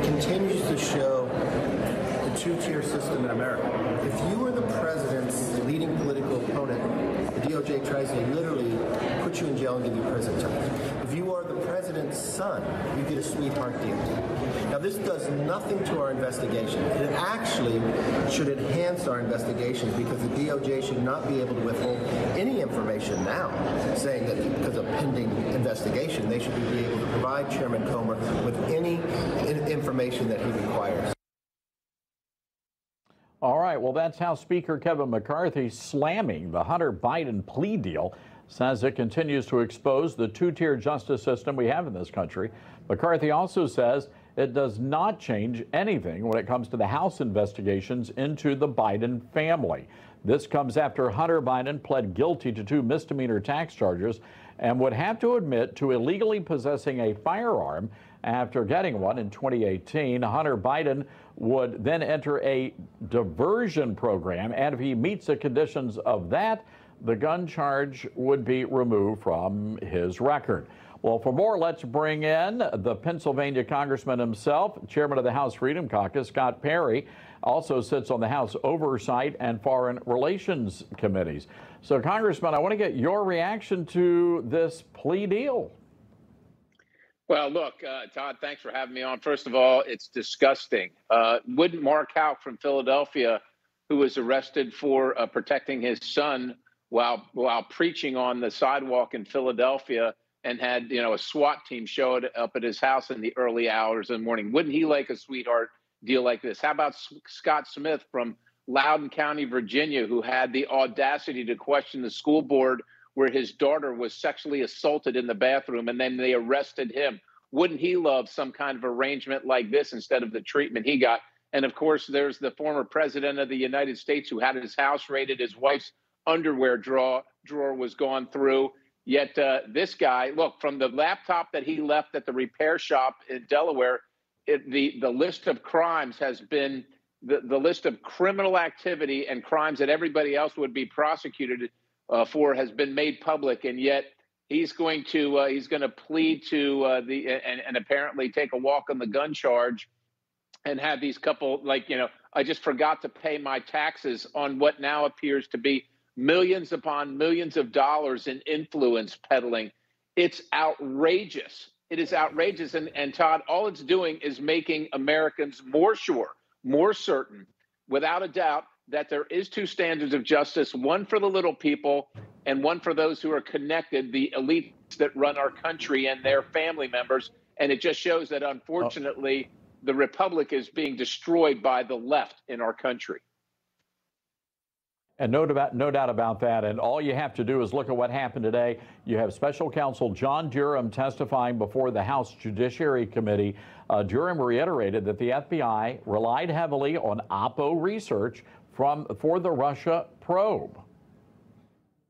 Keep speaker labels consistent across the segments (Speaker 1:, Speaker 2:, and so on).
Speaker 1: continues to show the two-tier system in America. If you are the president's leading political opponent, the DOJ tries to literally put you in jail and give you prison time. If you are the president's son, you get a sweetheart deal. Now, this does nothing to our investigation. It actually should enhance our investigations because the DOJ should not be able to withhold any information now, saying that because of pending investigation, they should be able to provide Chairman Comer with any information that he requires.
Speaker 2: All right, well, that's House Speaker Kevin McCarthy slamming the Hunter Biden plea deal, says it continues to expose the two-tier justice system we have in this country. McCarthy also says it does not change anything when it comes to the House investigations into the Biden family. This comes after Hunter Biden pled guilty to 2 misdemeanor tax charges and would have to admit to illegally possessing a firearm after getting one in 2018. Hunter Biden would then enter a diversion program, and if he meets the conditions of that, the gun charge would be removed from his record. Well, for more, let's bring in the Pennsylvania congressman himself, chairman of the House Freedom Caucus, Scott Perry, also sits on the House Oversight and Foreign Relations Committees. So, Congressman, I want to get your reaction to this plea deal.
Speaker 3: Well, look, Todd, thanks for having me on. First of all, it's disgusting. Wouldn't Mark Houck from Philadelphia, who was arrested for protecting his son while preaching on the sidewalk in Philadelphia and had, a SWAT team show up at his house in the early hours of the morning, wouldn't he like a sweetheart deal like this? How about Scott Smith from Loudoun County, Virginia, who had the audacity to question the school board where his daughter was sexually assaulted in the bathroom, and then they arrested him? Wouldn't he love some kind of arrangement like this instead of the treatment he got? And of course, there's the former president of the United States who had his house raided. His wife's underwear drawer was gone through. Yet this guy, look, from the laptop that he left at the repair shop in Delaware, the list of crimes has been the list of criminal activity and crimes that everybody else would be prosecuted for has been made public, and yet he's going to plead to and apparently take a walk on the gun charge and have these couple I just forgot to pay my taxes on what now appears to be millions upon millions of dollars in influence peddling. It's outrageous. It is outrageous. And Todd, all it's doing is making Americans more sure, more certain, without a doubt, that there is 2 standards of justice, one for the little people and one for those who are connected, the elites that run our country and their family members. And it just shows that, unfortunately, the republic is being destroyed by the left in our country.
Speaker 2: And no doubt about that. And all you have to do is look at what happened today. You have Special Counsel John Durham testifying before the House Judiciary Committee. Durham reiterated that the FBI relied heavily on Oppo research for the Russia probe.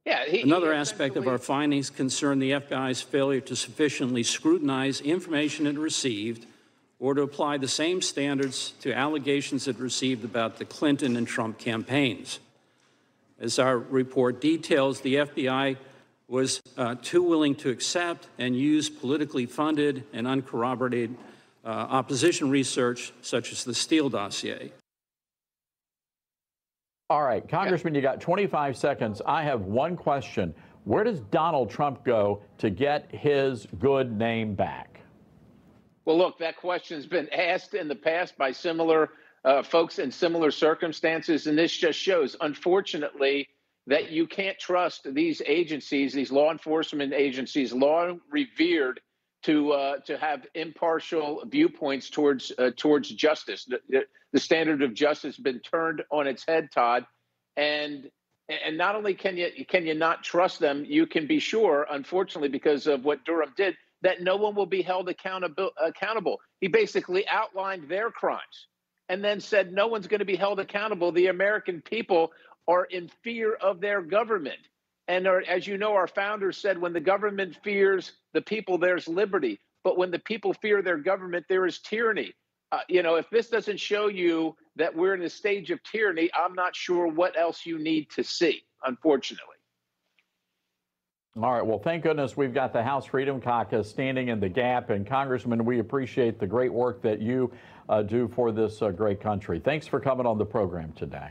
Speaker 4: Yeah, another aspect of our findings concern the FBI's failure to sufficiently scrutinize information it received or to apply the same standards to allegations it received about the Clinton and Trump campaigns. As our report details, the FBI was too willing to accept and use politically funded and uncorroborated opposition research, such as the Steele dossier.
Speaker 2: All right, Congressman, you got 25 seconds. I have one question. Where does Donald Trump go to get his good name back?
Speaker 3: Well, look, that question's been asked in the past by similar folks in similar circumstances, and this just shows, unfortunately, that you can't trust these agencies, these law enforcement agencies, long revered to have impartial viewpoints towards justice. The standard of justice has been turned on its head, Todd, and not only can you not trust them, you can be sure, unfortunately, because of what Durham did, that no one will be held accountable. He basically outlined their crimes and then said no one's going to be held accountable. The American people are in fear of their government. And as you know, our founders said, when the government fears the people, there's liberty. But when the people fear their government, there is tyranny. If this doesn't show you that we're in a stage of tyranny, I'm not sure what else you need to see, unfortunately.
Speaker 2: All right. Well, thank goodness we've got the House Freedom Caucus standing in the gap. And Congressman, we appreciate the great work that you do for this great country. Thanks for coming on the program today.